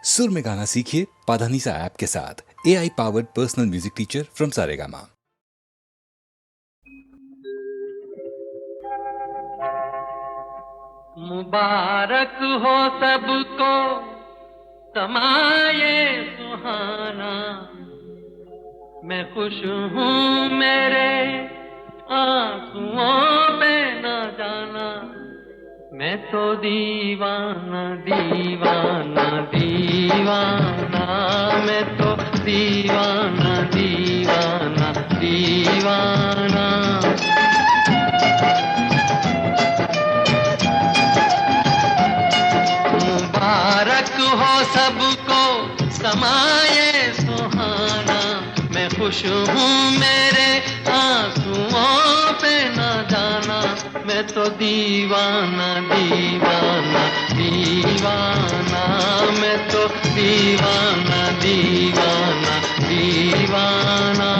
सुर में गाना सीखिए पाधानीसा ऐप के साथ। AI powered personal music teacher from Saregama. मुबारक हो सबको समाये सुहाना, मैं खुश हूँ मेरे आंसुओं पे न जाना, मैं तो दीवाना दीवाना दीवाना, मैं तो दीवाना दीवाना दीवाना। मुबारक हो सबको समाये सुहाना, मैं खुश हूँ मेरे आंसुओं पे न जाना, मैं तो दीवाना दीवाना दीवाना, मैं तो दीवाना दीवाना दीवाना।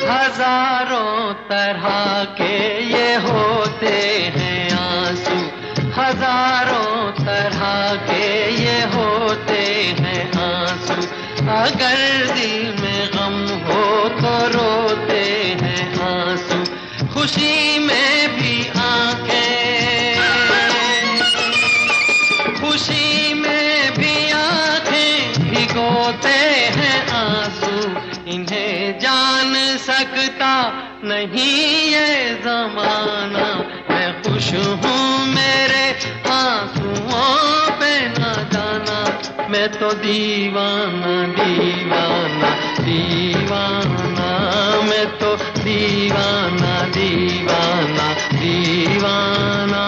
हजारों तरह के ये होते हैं आंसू, हजारों तरह के ये होते हैं आंसू, अगर दिल में गम हो तो रोते हैं आंसू, खुशी में भी आंखें, खुशी में भी आंखें भिगोते हैं आंसू, इन्हें जान सकता नहीं ये जमाना, मैं खुश हूँ मेरे आंसुओं पे न जाना, मैं तो दीवाना दीवाना दीवाना, मैं तो दीवाना दीवाना दीवाना।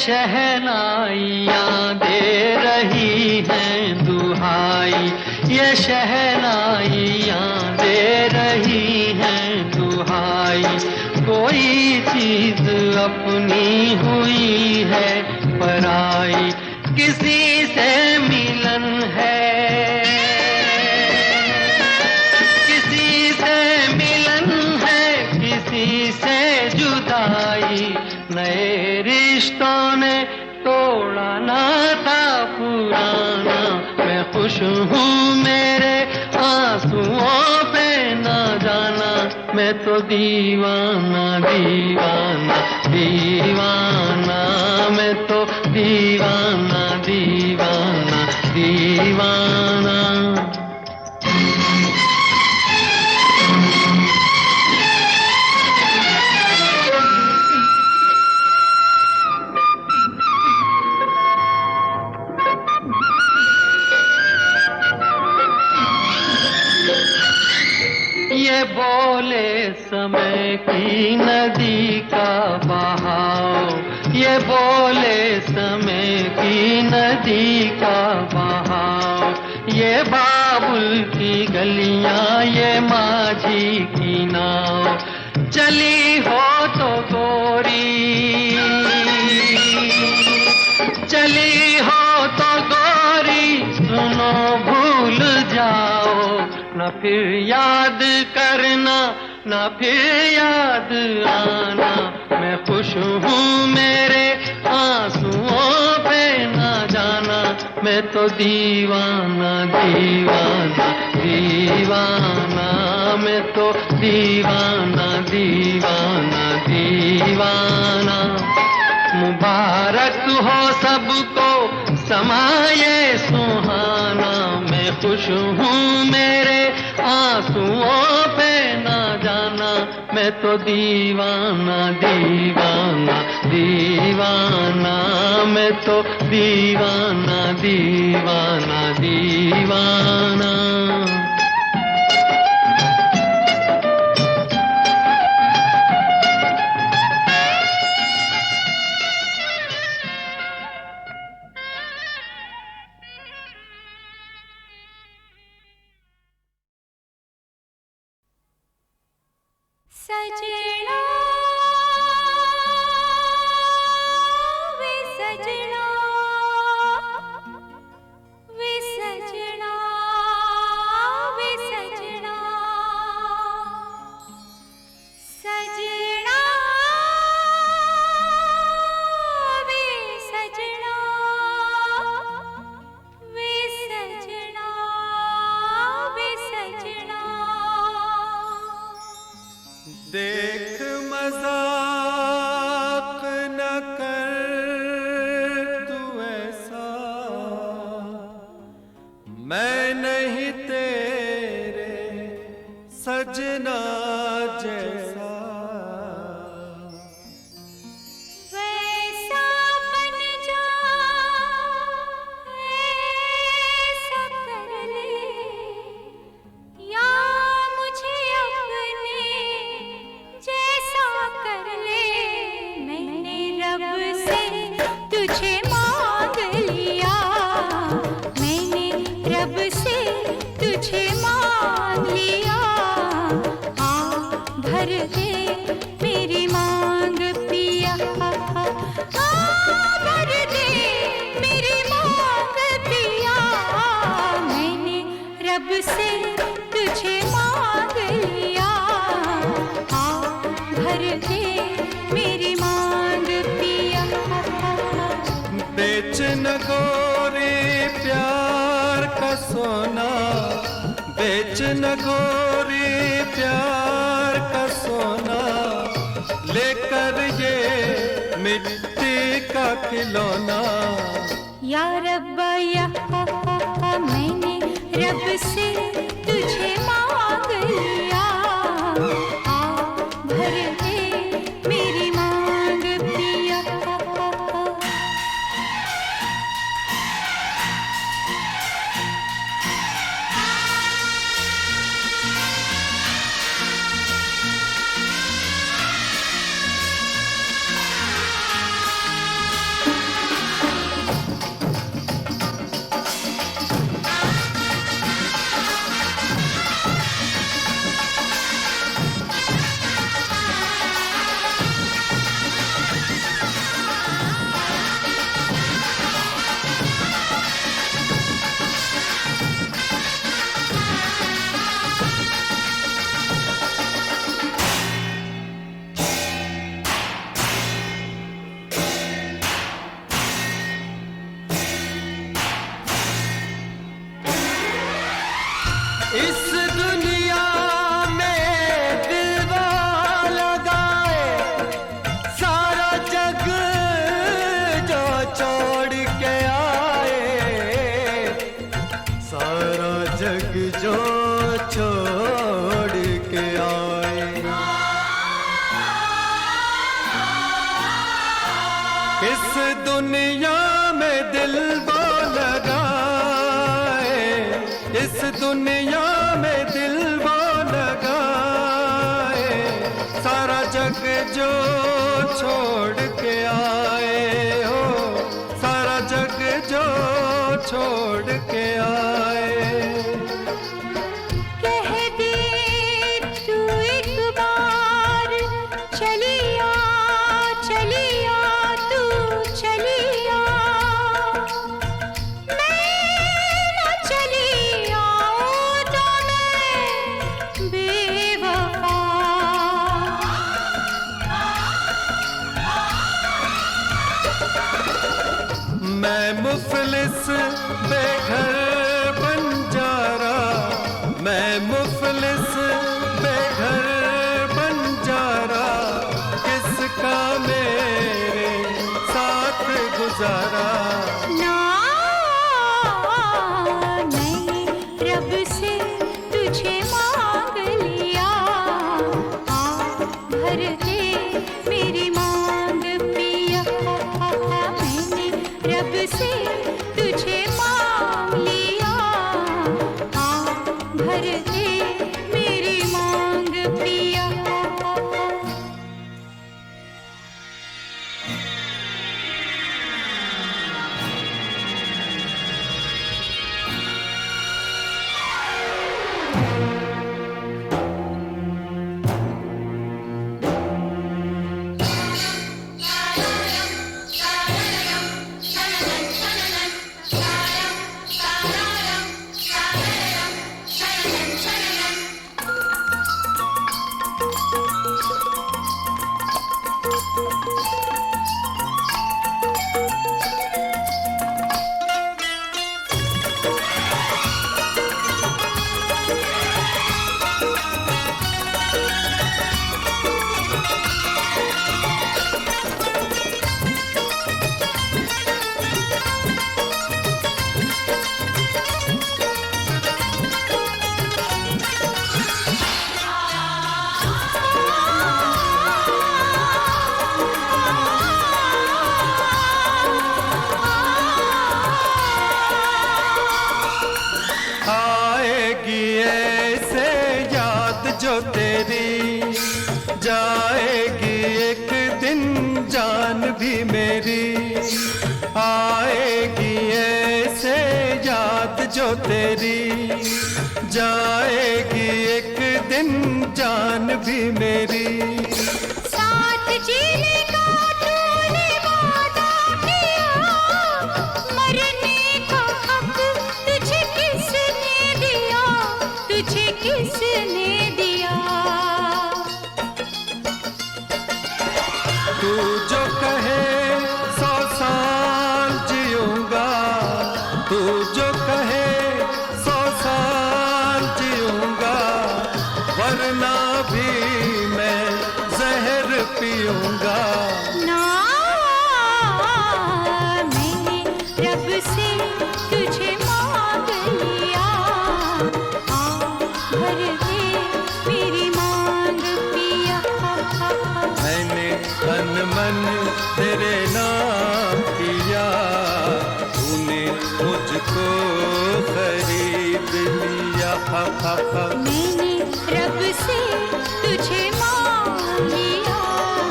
शहनाइयाँ दे रही हैं दुहाई, ये शहनाइयाँ दे रही हैं दुहाई, कोई चीज अपनी हुई है पराई, किसी से मिलन है, किसी से मिलन है, किसी से जुदाई, नए रिश्तों ने तोड़ा नाता पुराना, मैं खुश हूँ मेरे आंसुओं पे न जाना, मैं तो दीवाना दीवाना दीवाना, मैं तो दीवाना दीवाना दीवाना। ये बोले समय की नदी का बहाव, ये बोले समय की नदी का बहाव, ये बाबुल की गलियां, ये माझी की नाव, चली हो तो गोरी, चली हो तो गोरी, सुनो भूल जाओ, न फिर याद करना, न फिर याद आना, मैं खुश हूँ मेरे आंसुओं पे न जाना, मैं तो दीवाना दीवाना दीवाना, मैं तो दीवाना दीवाना दीवाना। मुबारक हो सबको समाये सुहाना, मैं खुश हूँ मेरे आंसुओं पे न जाना, मैं तो दीवाना दीवाना दीवाना, मैं तो दीवाना दीवाना दीवाना। सजना वे सजना वे सजना वे सजना सजना वे सजना वे सजना वे सजना देख मजाक न कर तू ऐसा, मैं नहीं तेरे सजना जैसा। वैसा बन जा ऐसा कर ले, या मुझे अपने जैसा कर ले। मैंने रब से तुझे मांग लिया, मैंने रब से तुझे मांग लिया। आ भर दे मेरी मांग पिया, आ भर दे मेरी मांग पिया। मैंने रब से तुझे मांग लिया, आ भर दे मेरी मांग पिया। बेच न गोरे प्यार का सोना, बेच न गोरे प्यार का सोना, लेकर ये मिट्टी का खिलौना। या रब्बा या मैंने रब से तुझे मांग लिया, आ भर दे मेरी मांग पिया। इस दुनिया में दिलवा लगाए, सारा जग जो छोड़ के आए, सारा जग जो छोड़ के आए। इस दुनिया में दिलवा लगाए, इस दुनिया में दिल वो लगाए, सारा जग जो छोड़ के आए हो, सारा जग जो छोड़ के आए। कह दे तू एक बार चलिया चलिया तू चलिया, मैं मुफलिस बेघर बंजारा, मैं मुफलिस बेघर बंजारा, किसका मेरे साथ गुजारा। ना मैंने रब से तुझे मांग लिया, आ भर दे मेरी मांग पिया। मैंने रब से तुझे मांग लिया, आ भर दे मेरी मांग पिया। आएगी ऐसे याद जो तेरी, जाएगी एक दिन जान भी मेरी। आएगी ऐसे याद जो तेरी, जाएगी एक दिन जान भी मेरी। साथ जीने का तूने वादा किया, मरने का हक तुझे किसने दिया, तुझे किसने दिया। तू जो कहे 100 साल जीऊंगा, तू जो कहे 100 साल जीऊंगा, वरना भी मैं जहर पीऊंगा। ना मैंने रब से तुझे मांग लिया, भर दे मेरी मांग पिया। मैंने तन मन तेरे नाम किया, तूने मुझको खरीद लिया। मैंने रब से तुझे मांग लिया,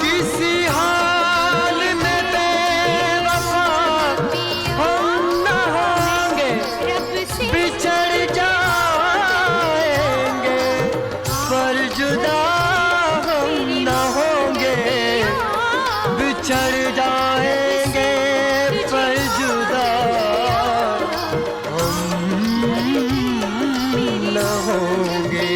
किसी हाल में बेवफा हम न होंगे, रब से बिछड़ जाएंगे, पर जुदा हम न होंगे। बिछड़ जाएंगे पर जुदा हम न होंगे।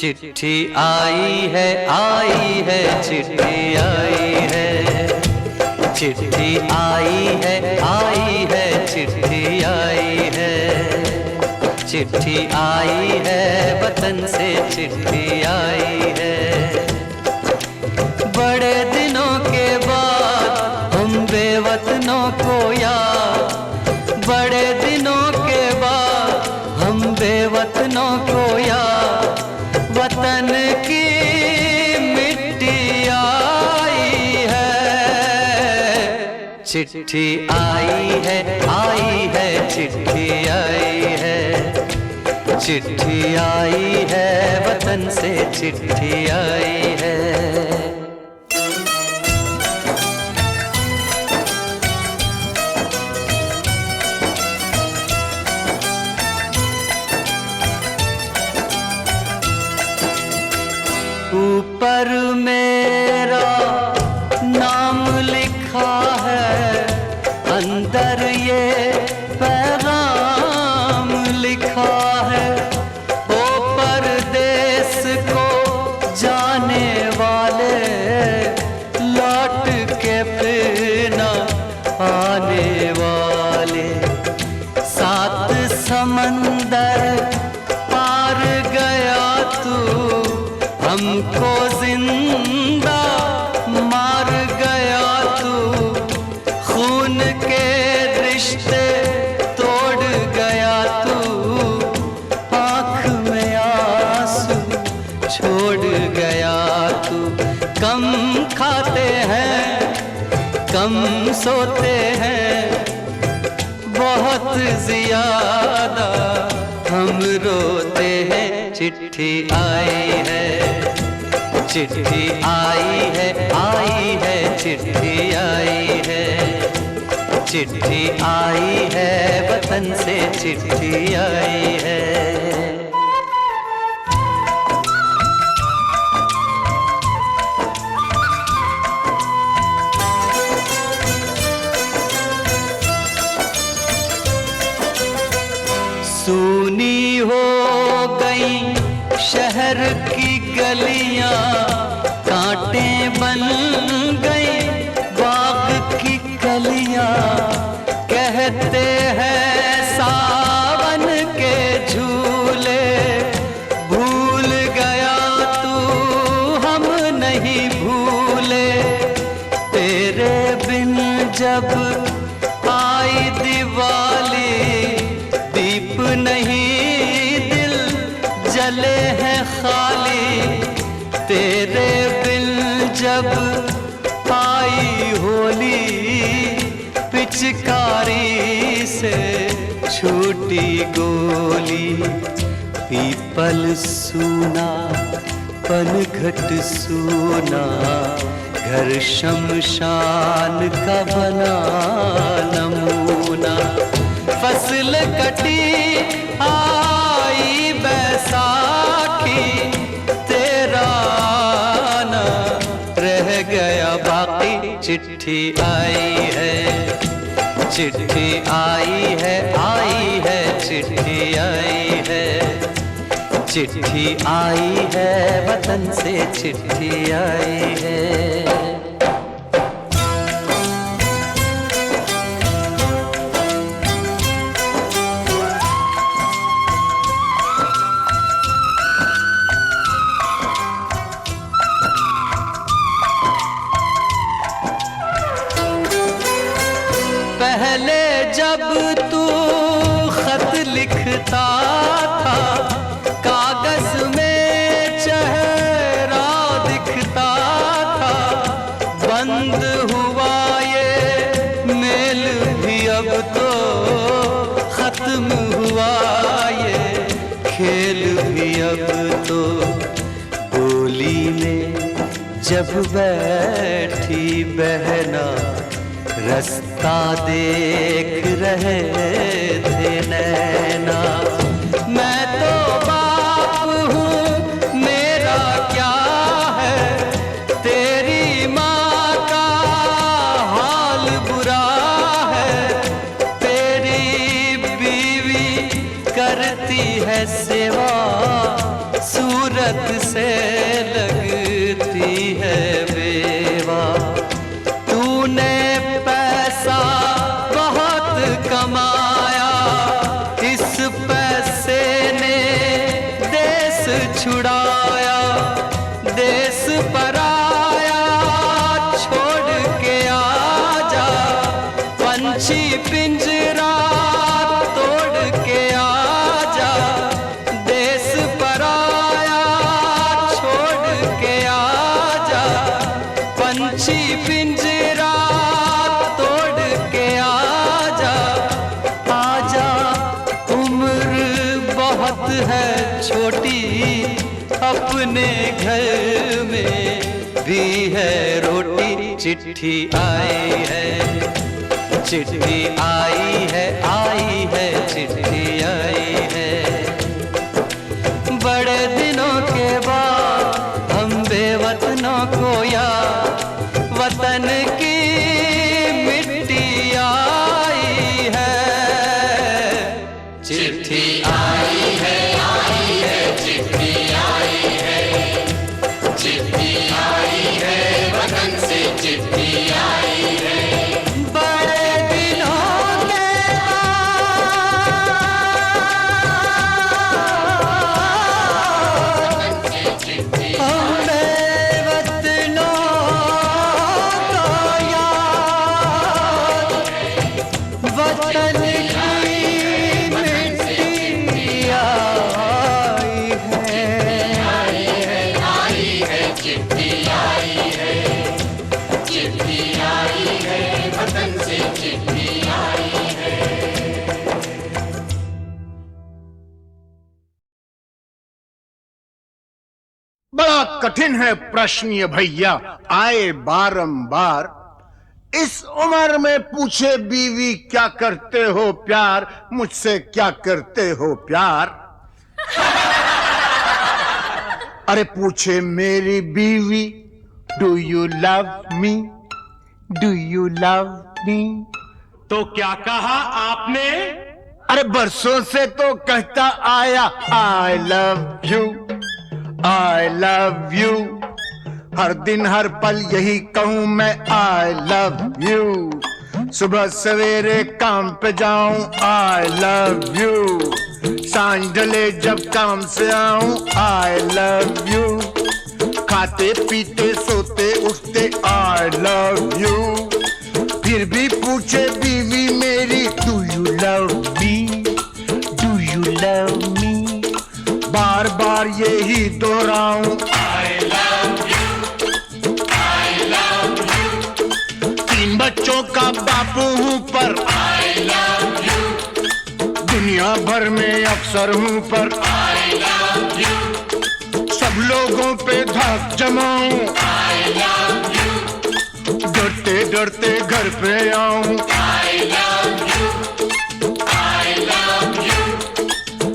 चिट्ठी आई है चिट्ठी आई है, चिट्ठी आई है चिट्ठी आई है, चिट्ठी आई है वतन से चिट्ठी आई है। बड़े दिनों के बाद हम बेवतनों को याद, बड़े दिनों के बाद हम बेवतनों को याद, वतन की मिट्टी आई है। चिट्ठी आई है चिट्ठी आई है, चिट्ठी आई है वतन से चिट्ठी आई है। ऊपर मेरा नाम लिखा है, अंदर ये पैगाम लिखा है। ओ परदेस को जाने वाले, लौट के फिर न आने वाले। सात समंदर पार गया तू, हमको जिंदा मार गया तू। खून के रिश्ते तोड़ गया तू, आँख में आंसू छोड़ गया तू। कम खाते हैं कम सोते हैं, बहुत ज्यादा हम रोते हैं। चिट्ठी आई है चिट्ठी आई है चिट्ठी आई है, चिट्ठी आई है वतन से चिट्ठी आई है। सूनी हो गई शहर की गलियां, कांटे बन गई बाग की कलियां, कहते हैं सावन के झूले, भूल गया तू हम नहीं भूले। तेरे बिन जब आई दिवाली, दीप नहीं दिल जले हैं खाली। तेरे बिन जब आई होली, पिचकारी से छूटी गोली। पीपल सूना पनघट सूना, घर शमशान का बना नमूना। फसल कटी आई बैसाखी, तेरा आना रह गया बाकी। चिट्ठी आई है, चिट्ठी आई है, आई है चिट्ठी आई है। चिट्ठी आई है वतन से, चिट्ठी आई है। पहले जब तू खत लिखता था, कागज में चेहरा दिखता था। बंद हुआ ये मेल भी अब तो, खत्म हुआ ये खेल भी अब तो। डोली में जब बैठी बहना, रास्ता देख रहे थे नैना। मैं तो बाप हूँ मेरा क्या है, तेरी माँ का हाल बुरा है। तेरी बीवी करती है सेवा, सूरत से लगती है बेवा। तूने पैसा बहुत कमाया, इस पैसे ने देश छुड़ाया। देश पराया छोड़ के आजा, पंछी पिंजरा तोड़ के आजा। देश पराया छोड़ के आजा, पंछी पिंजरा तोड़ के आजा। आजा उम्र बहुत है छोटी, अपने घर में भी है रोटी। चिट्ठी आई है, चिट्ठी आई है, आई है चिट्ठी आई है। बड़े दिनों के बाद हम बेवतनों को याद, वतन की मिट्टी आई है। चिट्ठी आई है, चिट्ठी आई है। चिट्ठी आई है वतन से, चिट्ठी आई है। बड़े दिनों के हम बेवतनों को याद, वतन की मिट्टी आई है। चिट्ठी आई है, चिट्ठी आई है वतन से, चिट्ठी आई है। बड़ा कठिन है प्रश्न ये भैया, आए बारंबार। इस उम्र में पूछे बीवी क्या करते हो प्यार, मुझसे क्या करते हो प्यार। अरे पूछे मेरी बीवी, do you love me, do you love मी। तो क्या कहा आपने? अरे बरसों से तो कहता आया, I love you, I love you. हर दिन हर पल यही कहूं मैं आई लव यू। सुबह सवेरे काम पे जाऊं आई लव यू। सांझ ढले जब काम से आऊं आई लव यू। खाते पीते सोते उठते आई लव यू। फिर भी पूछे बीवी मेरी do you love me, do you love me. बार बार यही दोहराऊं I love you, I love you, 3 बच्चों का बापू हूँ पर I love you, दुनिया भर में अफसर हूँ पर I love you, सब लोगों पे धाक जमाऊं I love you, डरते डरते घर पे आऊं I love you, I love you,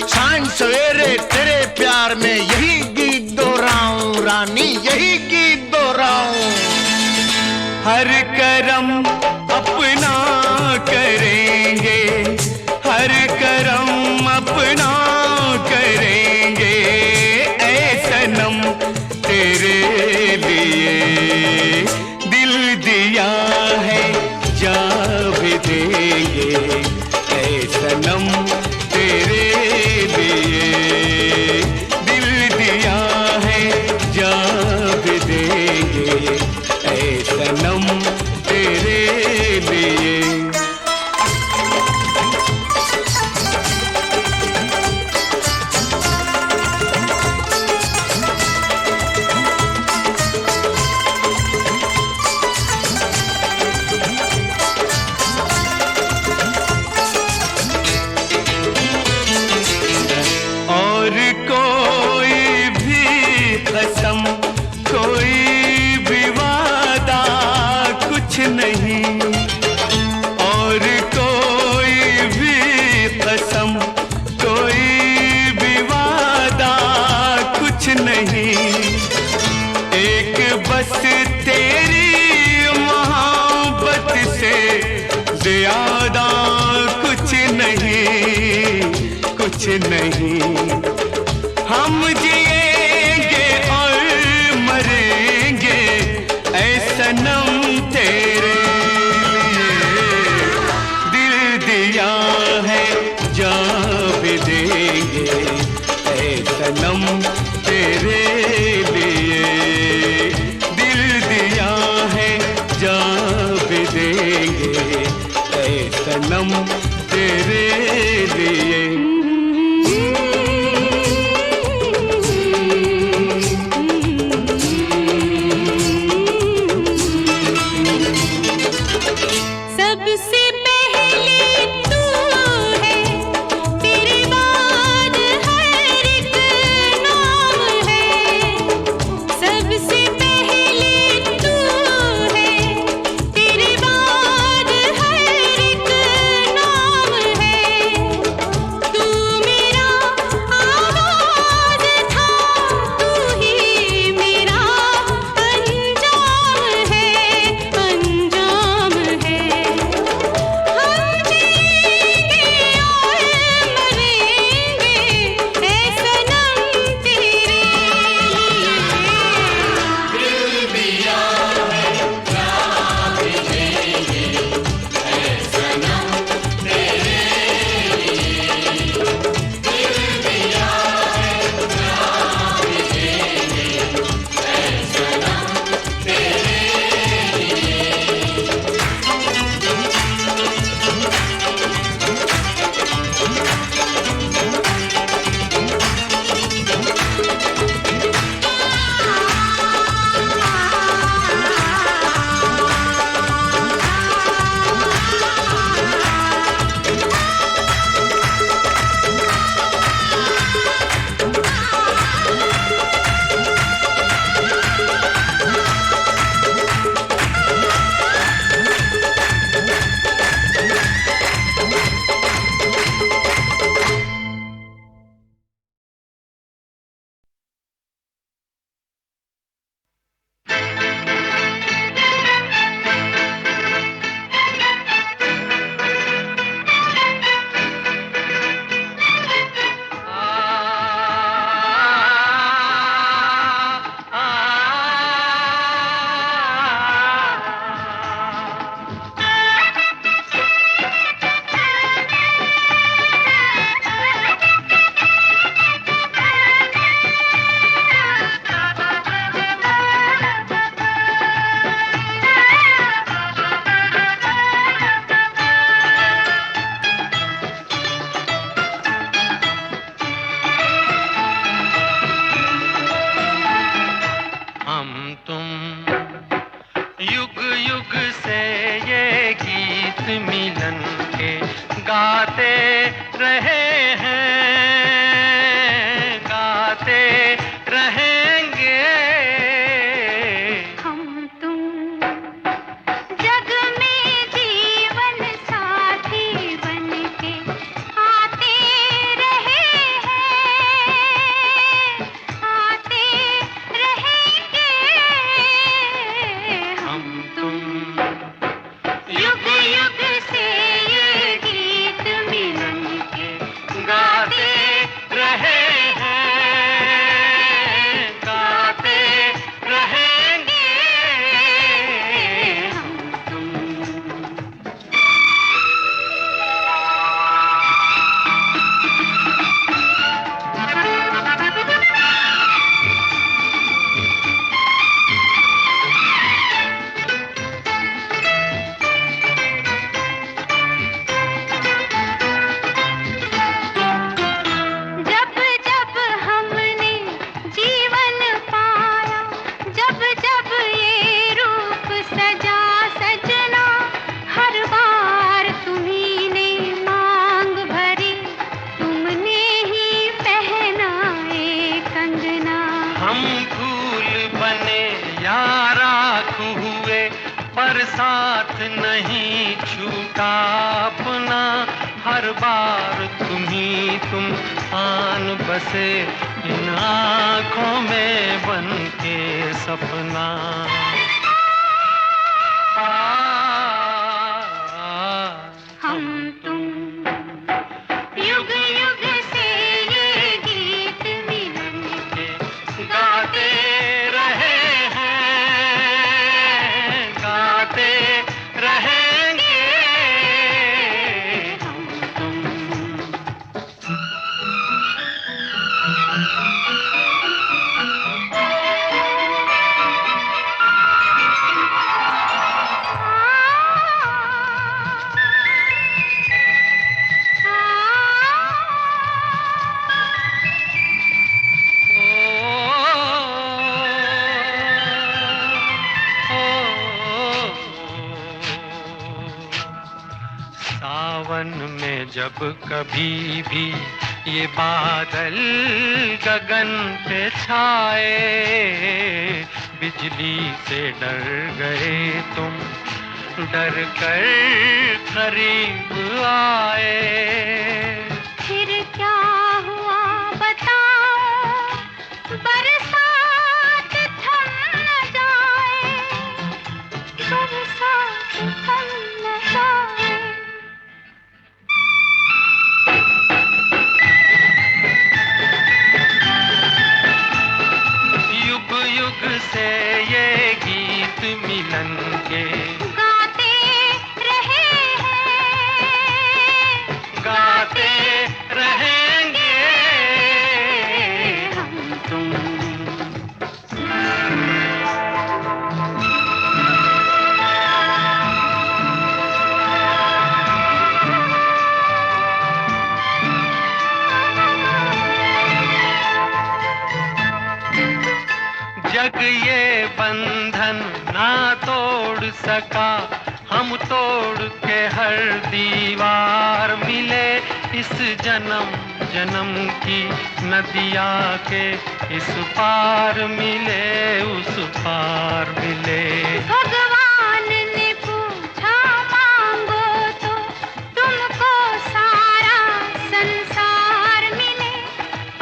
सांझ सवेरे तेरे प्यार में यही गीत दोहराऊं रानी, यही गीत दोहराऊं। हर करम अपना करेंगे, हर करम अपना करेंगे, ऐ सनम तेरे लिए दिल दिया है जा भी देंगे, ऐ सनम तेरे लिए दिल दिया है जा भी देंगे, ऐ सनम तेरे लिए। और कोई भी कसम, कोई भी वादा कुछ नहीं, और कोई भी कसम, कोई भी वादा कुछ नहीं, एक बस तेरी मोहब्बत से ज़्यादा कुछ नहीं, कुछ नहीं। हम जिएंगे और मरेंगे ऐ सनम तेरे लिए, दिल दिया है जा भी देंगे, ऐ सनम तेरे लिए दिल दिया है जा भी देंगे, ऐ सनम तेरे लिए। सबसे पहले तू है, तेरे बाद हर एक नाम है। सबसे पहले तू है, तेरे बाद हर एक नाम है। तू युग से ये गीत मिलन के गाते रहे हैं, गाते रहेंगे। हम तुम जग में जीवन साथी बनके आते रहे हैं, आते रहेंगे। हम तुम युग युग से ये गीत मिलन के गाते रहे हैं, गाते रहेंगे। हम तुम जब जब हमने जीवन पाया, जब जब ये रूप सजा सजना, हर बार तुम्ही ने मांग भरी, तुमने ही पहनाए कंगना। हम फूल बने या राख हुए, पर साथ नहीं छूटा अपना। हर बार तुम्ही तुम आन बसे इन आँखों में बन के सपना। हम तुम युग युग से ये गीत मिलन के गाते रहे हैं, गाते रहेंगे। हम तुम सावन में जब कभी भी ये बादल गगन पे छाए, बिजली से डर गए तुम, डर कर करीब आए। फिर क्या हुआ बताओ, बरसात थम न जाए, बरसात थम न जाए। युग युग से ये गीत मिलन के गाते रहे हैं, गाते रहेंगे। हम तुम जग ये बंधन ना तोड़ सका, हम तोड़ के हर दीवार मिले। इस जन्म जन्म की नदिया के इस पार मिले, उस पार मिले। भगवान ने पूछा मांगो तो तुमको सारा संसार मिले,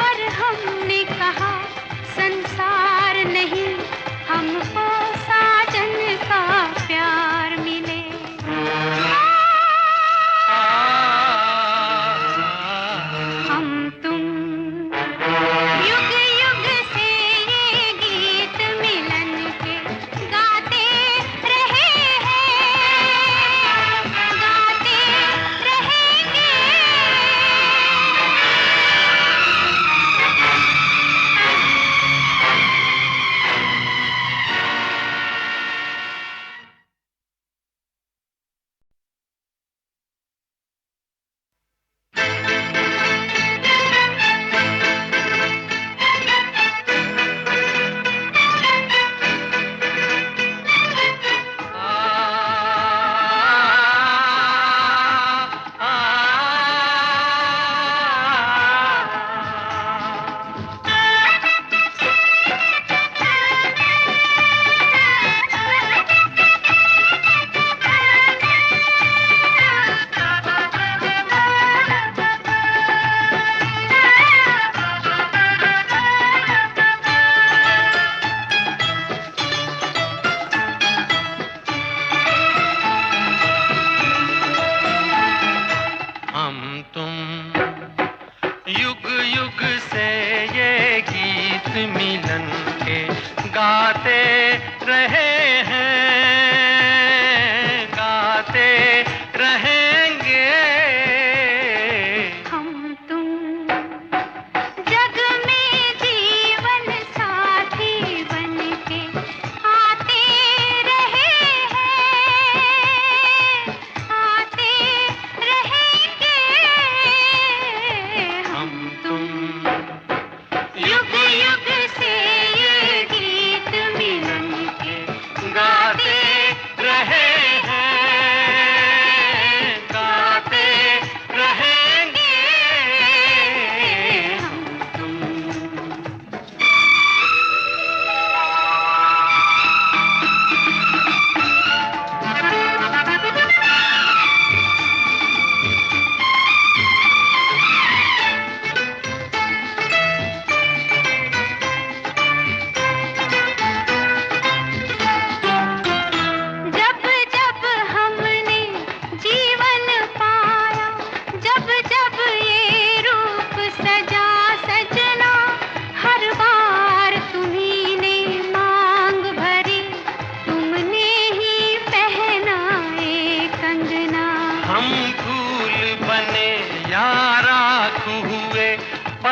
पर हमने कहा संसार नहीं, हमको साजन का प्यार मिले। हम तुम युग युग से ये गीत मिलन के गाते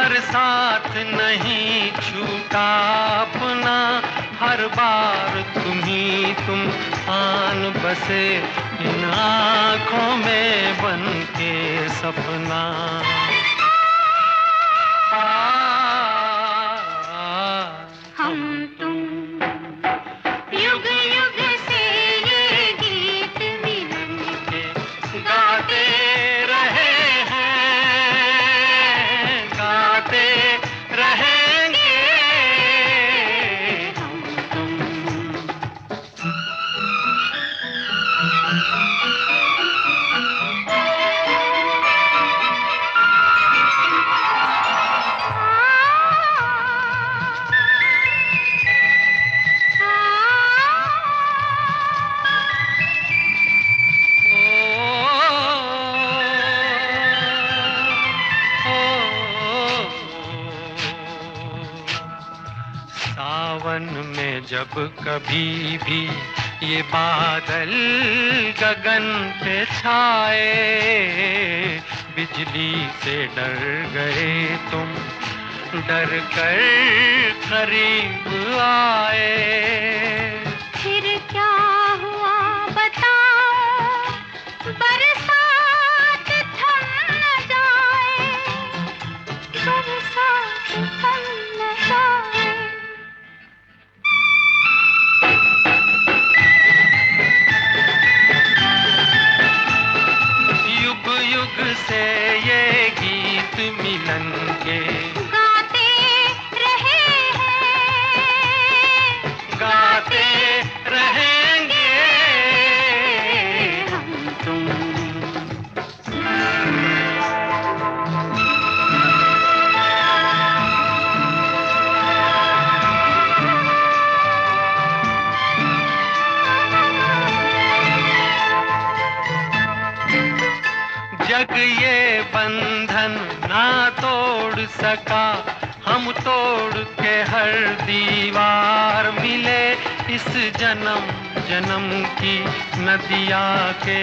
पर साथ नहीं छूटा अपना, हर बार तुम आन बसे इन आँखों में बन के सपना। हम तुम युग युग से ये गीत मिलन के गाते रहे हैं, गाते रहेंगे हम तुम। सावन में जब कभी भी ये बादल गगन पे छाए, बिजली से डर गए तुम, डर कर करीब आए। फिर क्या हुआ बताओ, बरसात थम न जाए, बरसात थम न जाए। युग युग से ये गीत मिलन के गाते रहे हैं, गाते रहेंगे हम तुम। जग ये बंधन ना तोड़ सका, हम तोड़ के हर दीवार मिले। इस जन्म जन्म की नदिया के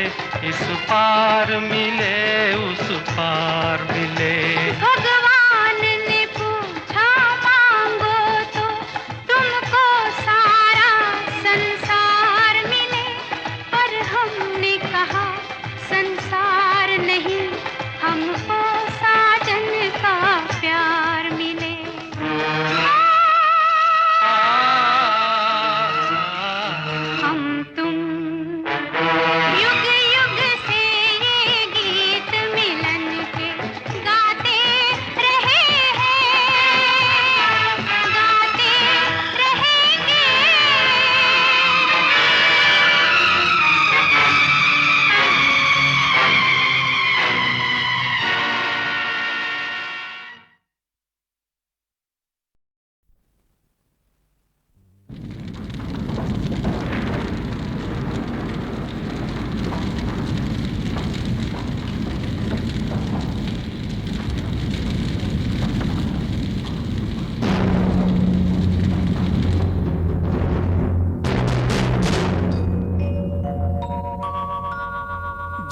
इस पार मिले, उस पार मिले। भगवान ने पूछा मांगो तो तुमको सारा संसार मिले, पर हमने कहा संसार नहीं, हमको साजन का प्यार मिले। हम तुम युग युग से ये गीत मिलन के गाते रहे हैं, गाते रहेंगे।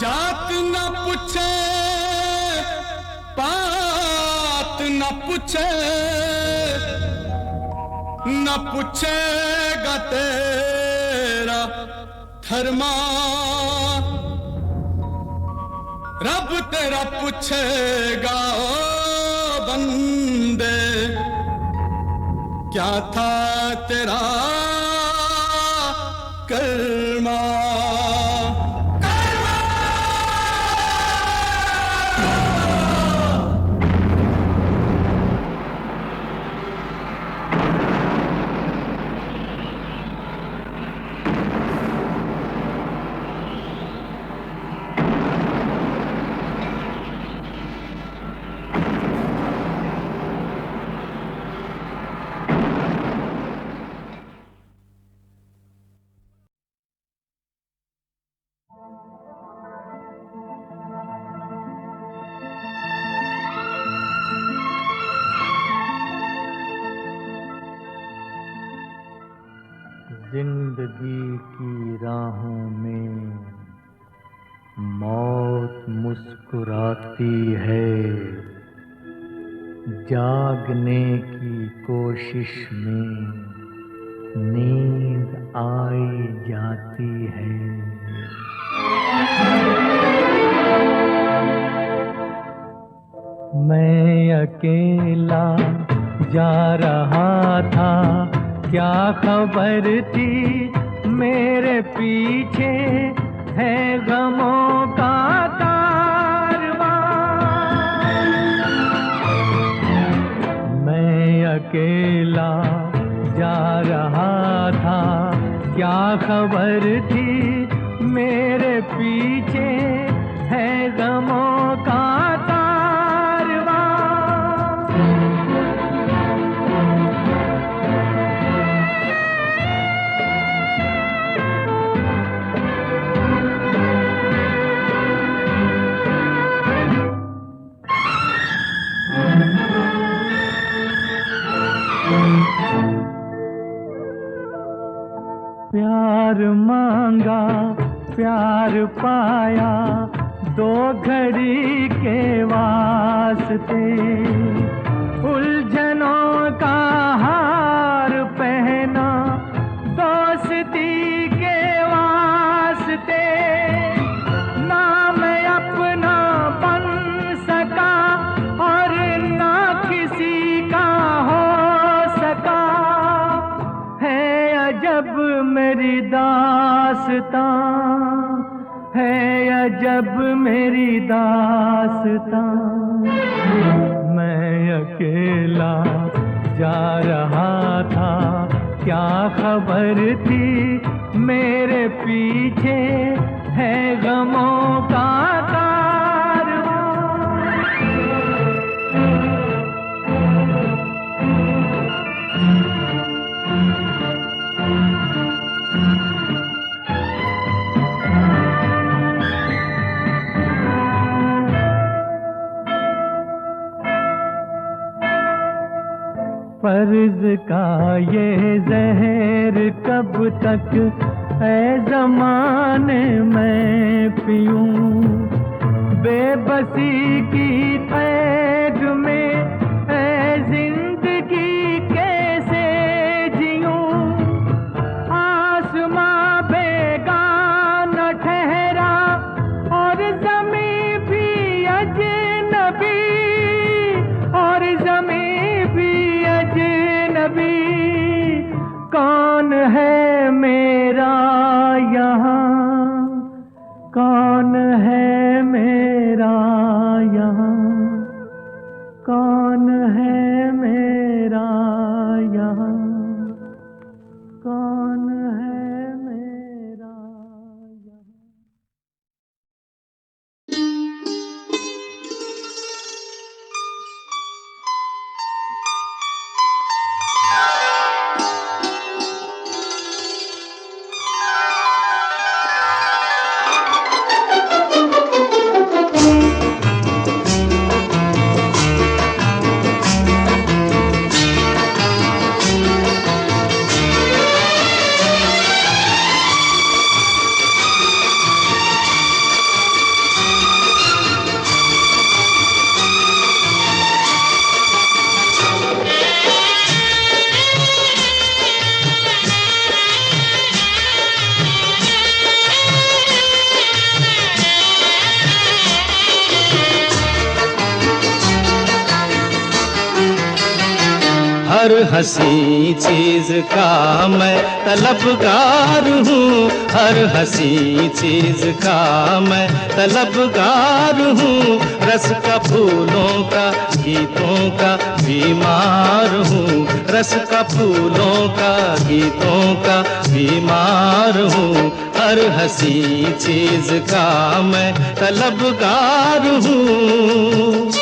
जात न पूछे, पात न पूछे, न पूछेगा तेरा धर्मा, रब तेरा पूछेगा ओ बंदे, क्या था तेरा कर्मा। जिंदगी की राहों में मौत मुस्कुराती है, जागने की कोशिश में नींद आई जाती है। मैं अकेला जा रहा था, क्या खबर थी मेरे पीछे है गमों का कारवां। मैं अकेला जा रहा था, क्या खबर थी मेरे पीछे है गमों का कारवां। प्यार मांगा प्यार पाया, दो घड़ी के वास्ते उलझनों का हार पहना, दोस्ती के वास्ते ना मैं अपना बन सका और ना किसी का हो सका। है अजब मेरी दास्तां, है अजब मेरी दास्तां। मैं अकेला जा रहा था, क्या खबर थी मेरे पीछे है गमों का कारवां। फर्ज का ये जहर कब तक ऐ ज़माने में पीऊं, बेबसी की कैद में ऐ जिंदगी कैसे जीऊं। आसमां बेगाना ठहरा और ज़मीं भी अजनबी, और ज़मीं भी अजनबी। कौन है मेरा यहाँ, कौन है मेरा यहाँ, कौन है मेरा यहाँ, कौन है मेरा यहाँ। हर हंसी चीज का मैं तलबगार हूँ, हर हंसी चीज का मैं तलबगार हूँ। रस का फूलों का गीतों का बीमार हूँ, रस का फूलों का गीतों का बीमार हूँ। हर हंसी चीज का मैं तलबगार हूँ।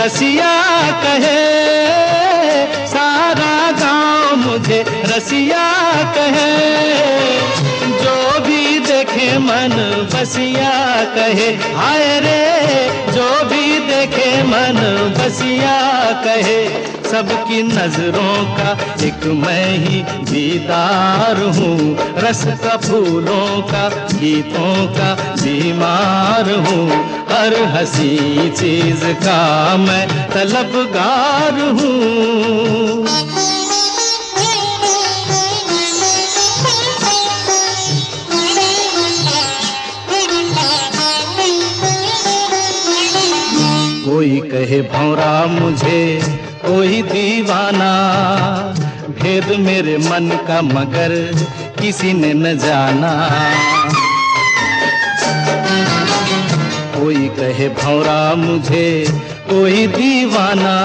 रसिया कहे, सारा गांव मुझे रसिया कहे, जो भी देखे मन बसिया कहे, हाय रे जो भी देखे मन बसिया कहे। सबकी नजरों का एक मैं ही दीदार हूँ, रस का फूलों का गीतों का बीमार हूँ, हर हंसी चीज का मैं तलबगार हूँ। कोई कहे भौरा मुझे, कोई दीवाना, भेद मेरे मन का मगर किसी ने न जाना। कोई कहे भौरा मुझे, कोई दीवाना,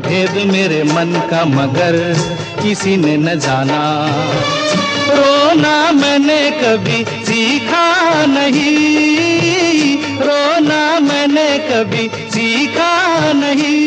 भेद मेरे मन का मगर किसी ने न जाना। रोना मैंने कभी सीखा नहीं, रोना मैंने कभी सीखा नहीं,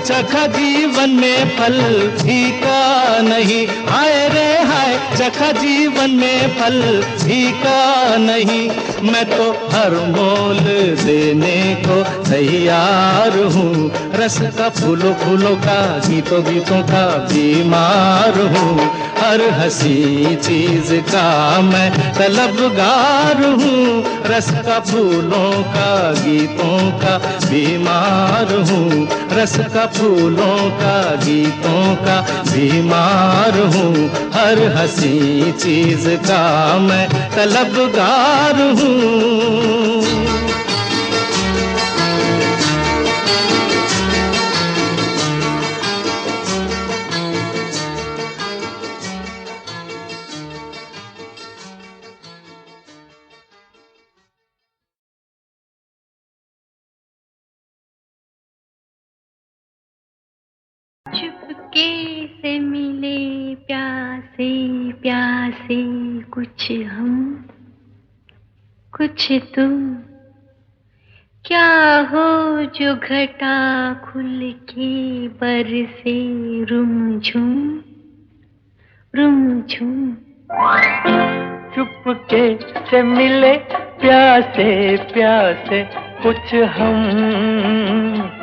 चखा जीवन में फल फीका नहीं, हाय रे हाय चखा जीवन में फल फीका नहीं। मैं तो हर मोल देने को तैयार हूँ, रस का फूलों फूलों का गीतों गीतों का बीमार हूँ, हर हंसी चीज का मैं तलबगार हूँ, रस का फूलों का गीतों का बीमार हूँ, रस का फूलों का गीतों का बीमार हूँ, हर हंसी चीज का मैं तलबगार हूँ। चुपके से मिले प्यासे प्यासे, कुछ हम कुछ तुम, क्या हो जो घटा खुल के बरसे रुमझुम रुमझुम। चुपके से मिले प्यासे प्यासे, कुछ हम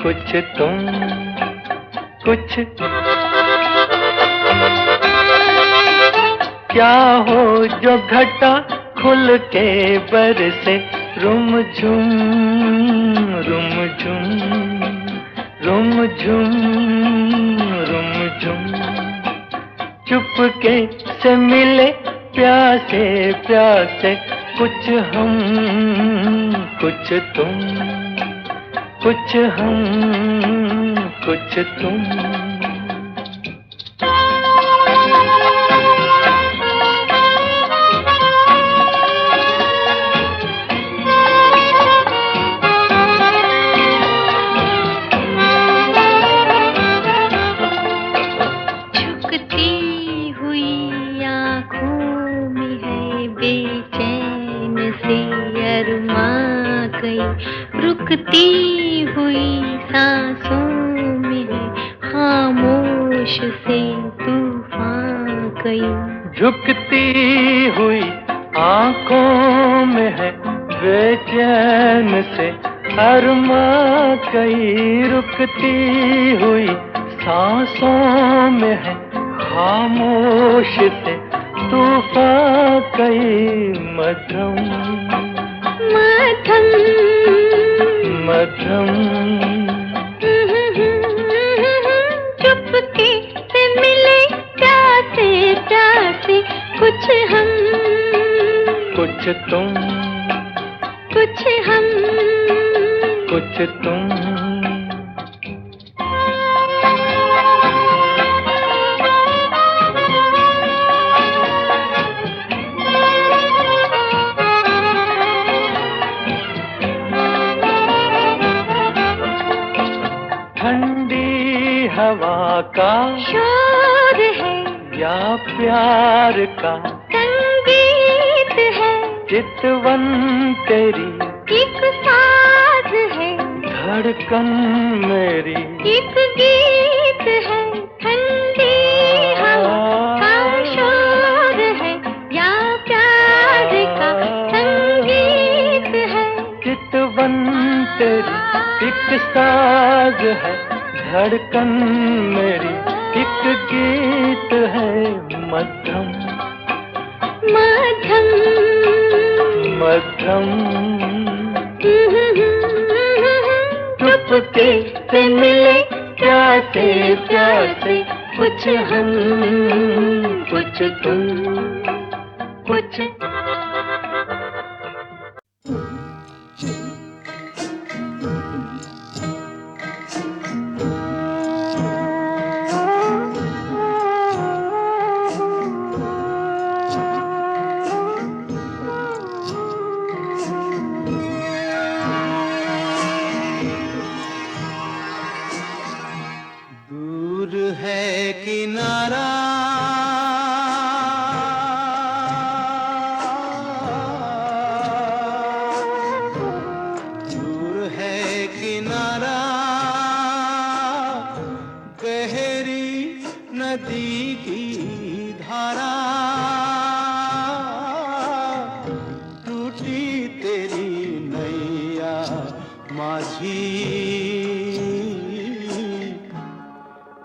कुछ तुम, कुछ क्या हो जो घटा खुल के बरसे रुमझुम रुमझुम रुमझुम रुमझुम। चुपके से मिले प्यासे प्यासे, कुछ हम कुछ तुम, कुछ हम कुछ तुम। रुकती हुई सांसों में है खामोश से तूफान कई, झुकती हुई आंखों में है बेचैन से अरमा कई, रुकती हुई सांसों में है खामोश से तूफान कई। मध्यम मध्यम मध्यम चुपके से मिले प्यासे प्यासे, कुछ हम कुछ तुम, कुछ हम कुछ तुम। हवा का शोर है या प्यार का संगीत है, चितवन तेरी एक साथ है धड़कन मेरी एक गीत है, ठंडी हवा का शोर है, या प्यार का संगीत है। चितवन तेरी एक साज है, धड़कन मेरी एक गीत है, मध्यम मध्यम मध्यम। चुपके से मिले प्यासे प्यासे, कुछ हम कुछ तुम कुछ। दूर है किनारा दूर है किनारा गहरी नदी की धारा टूटी तेरी नैया माझी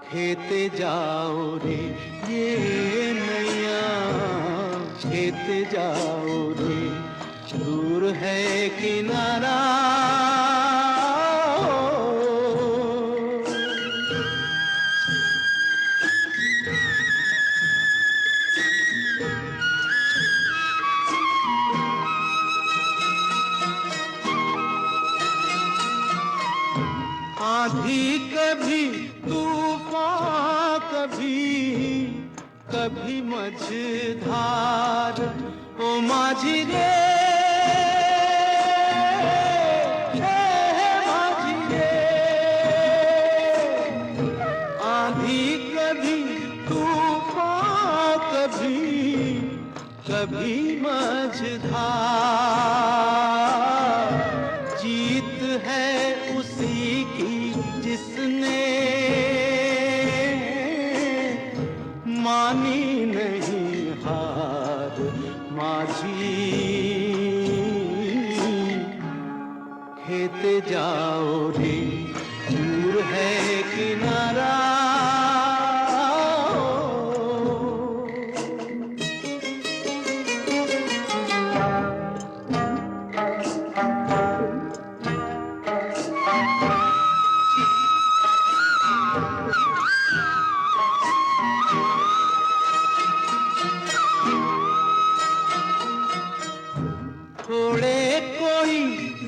खेते जाओ रे ये नैया खेते जाओ रे दूर है किनारा आंधी कभी तूफान कभी मझधार ओ माझी रे माझी रे आंधी कभी तूफान कभी मझधार जीत है उसी की जिसने मानी नहीं हार माझी खेते जाओ रे दूर है किनारा थोड़े कोई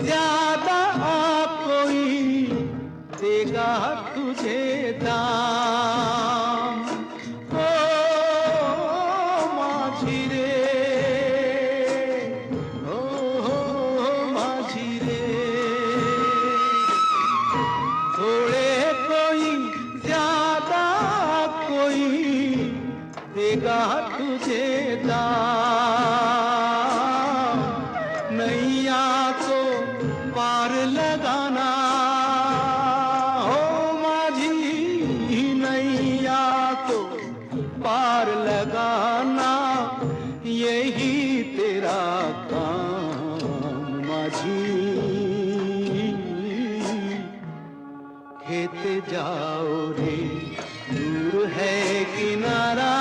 ज्यादा कोई देगा तुझे दाम ओ माझी रे ओ माझी रे थोड़े कोई ज्यादा कोई देगा तुझे दाम नैया को पार लगाना हो माझी नैया को पार लगाना यही तेरा काम माझी खेते जाओ रे दूर है किनारा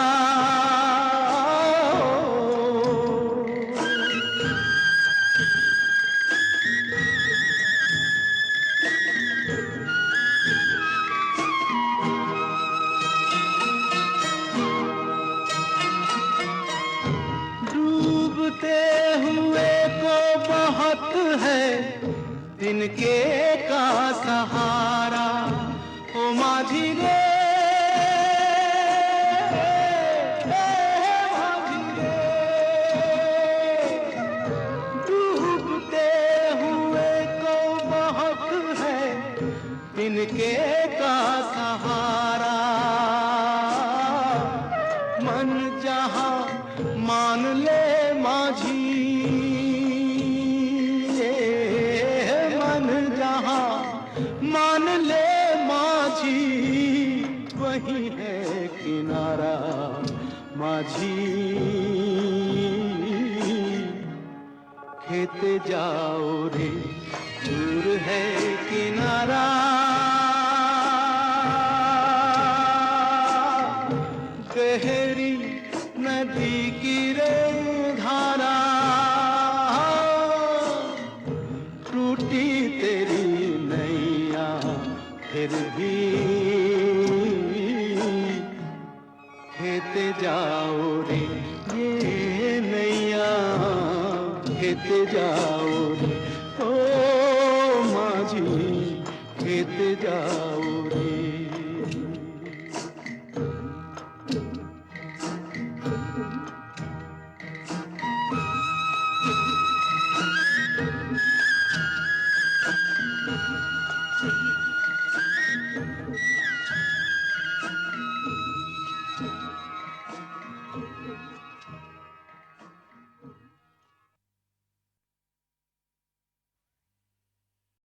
डूबते हुए को बहुत है तिनके का सहारा ओ माझी रे माझी रे डूबते हुए को बहुत है तिनके का सहारा मन जहाँ मान ले माझी मन जहाँ है किनारा माझी खेते जाओ रे दूर है किनारा गहरी नदी की रे धारा टूटी तेरी नैया फिर भी खेते जाओ रे ये नैया खेते जाओ रे ओ माझी खेते जाओ रे